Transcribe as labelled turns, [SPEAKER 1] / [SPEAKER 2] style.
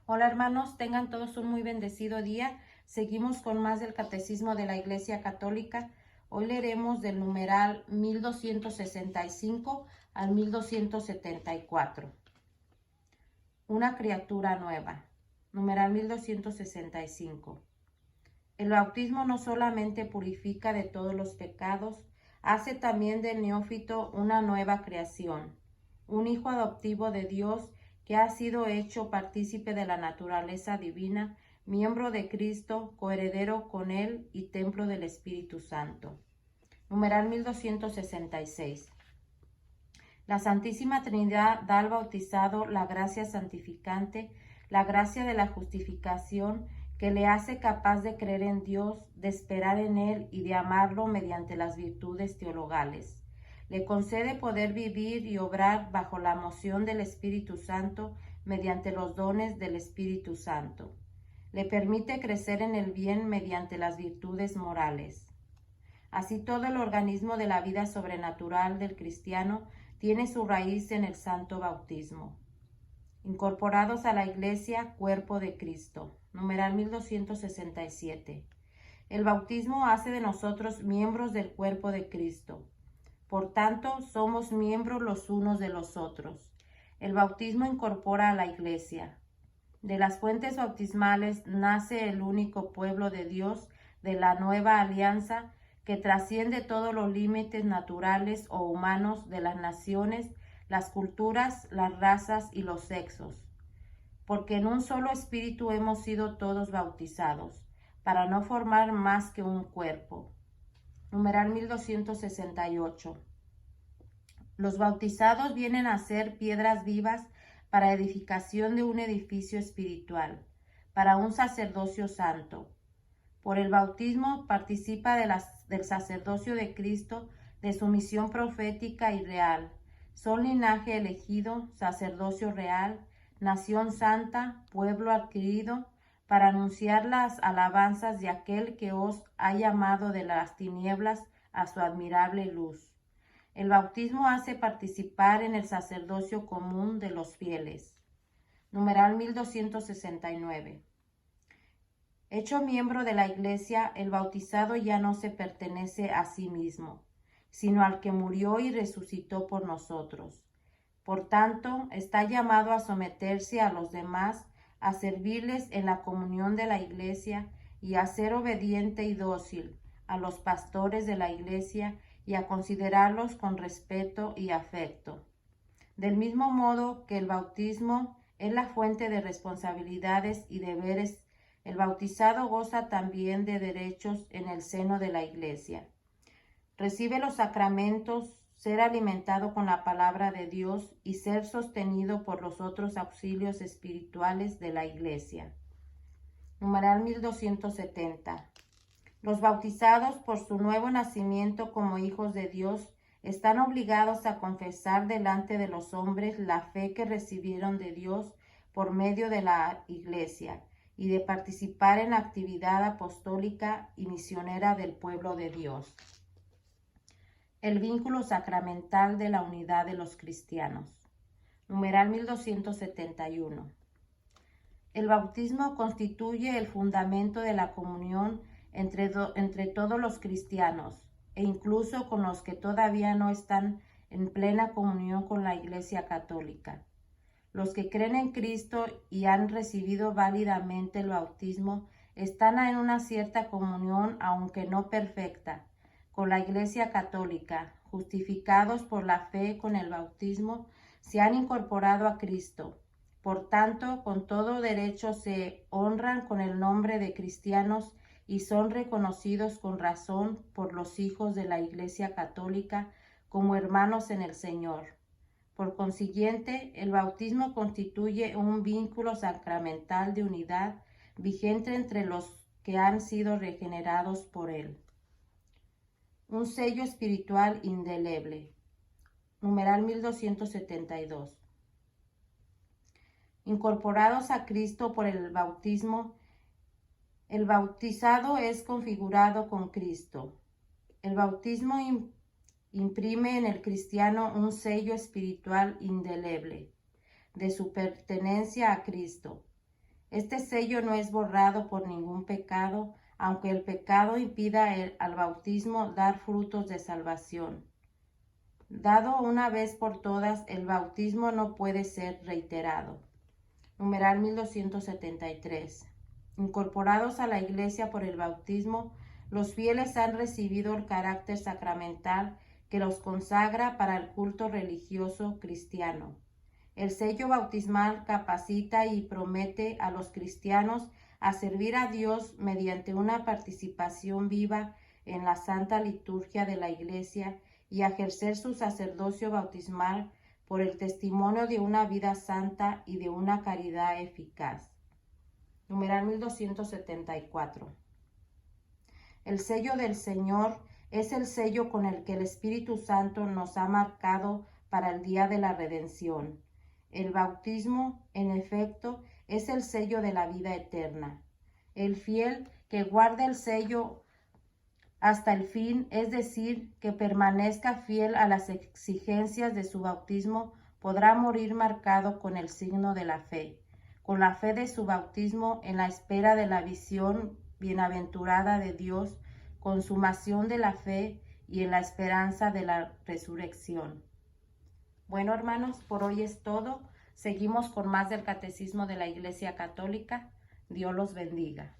[SPEAKER 1] Hola hermanos, tengan todos un muy bendecido día. Seguimos con más del Catecismo de la Iglesia Católica. Hoy leeremos del numeral 1265 al 1274. Una criatura nueva. Numeral 1265. El bautismo no solamente purifica de todos los pecados, hace también del neófito una nueva creación, un hijo adoptivo de Dios que ha sido hecho partícipe de la naturaleza divina, miembro de Cristo, coheredero con Él y templo del Espíritu Santo. Numeral 1266. La Santísima Trinidad da al bautizado la gracia santificante, la gracia de la justificación, que le hace capaz de creer en Dios, de esperar en Él y de amarlo mediante las virtudes teologales. Le concede poder vivir y obrar bajo la moción del Espíritu Santo mediante los dones del Espíritu Santo. Le permite crecer en el bien mediante las virtudes morales. Así todo el organismo de la vida sobrenatural del cristiano tiene su raíz en el santo bautismo. Incorporados a la Iglesia, cuerpo de Cristo. Numeral 1267. El bautismo hace de nosotros miembros del cuerpo de Cristo. Por tanto, somos miembros los unos de los otros. El bautismo incorpora a la Iglesia. De las fuentes bautismales nace el único pueblo de Dios de la nueva alianza que trasciende todos los límites naturales o humanos de las naciones, las culturas, las razas y los sexos. Porque en un solo espíritu hemos sido todos bautizados, para no formar más que un cuerpo. Numeral 1268. Los bautizados vienen a ser piedras vivas para edificación de un edificio espiritual, para un sacerdocio santo. Por el bautismo participa del sacerdocio de Cristo, de su misión profética y real. Son linaje elegido, sacerdocio real, nación santa, pueblo adquirido, para anunciar las alabanzas de aquel que os ha llamado de las tinieblas a su admirable luz. El bautismo hace participar en el sacerdocio común de los fieles. Numeral 1269. Hecho miembro de la Iglesia, el bautizado ya no se pertenece a sí mismo, sino al que murió y resucitó por nosotros. Por tanto, está llamado a someterse a los demás, a servirles en la comunión de la Iglesia y a ser obediente y dócil a los pastores de la Iglesia y a considerarlos con respeto y afecto. Del mismo modo que el bautismo es la fuente de responsabilidades y deberes, el bautizado goza también de derechos en el seno de la Iglesia. Recibe los sacramentos, ser alimentado con la palabra de Dios y ser sostenido por los otros auxilios espirituales de la Iglesia. Numeral 1270. Los bautizados, por su nuevo nacimiento como hijos de Dios, están obligados a confesar delante de los hombres la fe que recibieron de Dios por medio de la Iglesia y de participar en la actividad apostólica y misionera del pueblo de Dios. El vínculo sacramental de la unidad de los cristianos. Numeral 1271. El bautismo constituye el fundamento de la comunión entre todos los cristianos, e incluso con los que todavía no están en plena comunión con la Iglesia Católica. Los que creen en Cristo y han recibido válidamente el bautismo están en una cierta comunión, aunque no perfecta, con la Iglesia Católica. Justificados por la fe con el bautismo, se han incorporado a Cristo. Por tanto, con todo derecho se honran con el nombre de cristianos y son reconocidos con razón por los hijos de la Iglesia Católica como hermanos en el Señor. Por consiguiente, el bautismo constituye un vínculo sacramental de unidad vigente entre los que han sido regenerados por él. Un sello espiritual indeleble. Numeral 1272. Incorporados a Cristo por el bautismo, el bautizado es configurado con Cristo. El bautismo imprime en el cristiano un sello espiritual indeleble de su pertenencia a Cristo. Este sello no es borrado por ningún pecado, aunque el pecado impida al bautismo dar frutos de salvación. Dado una vez por todas, el bautismo no puede ser reiterado. Numeral 1273. Incorporados a la Iglesia por el bautismo, los fieles han recibido el carácter sacramental que los consagra para el culto religioso cristiano. El sello bautismal capacita y promete a los cristianos a servir a Dios mediante una participación viva en la santa liturgia de la Iglesia y a ejercer su sacerdocio bautismal por el testimonio de una vida santa y de una caridad eficaz. Numeral 1274. El sello del Señor es el sello con el que el Espíritu Santo nos ha marcado para el día de la redención. El bautismo, en efecto, es el sello de la vida eterna. El fiel que guarde el sello hasta el fin, es decir, que permanezca fiel a las exigencias de su bautismo, podrá morir marcado con el signo de la fe, con la fe de su bautismo en la espera de la visión bienaventurada de Dios, consumación de la fe y en la esperanza de la resurrección. Bueno, hermanos, por hoy es todo. Seguimos con más del Catecismo de la Iglesia Católica. Dios los bendiga.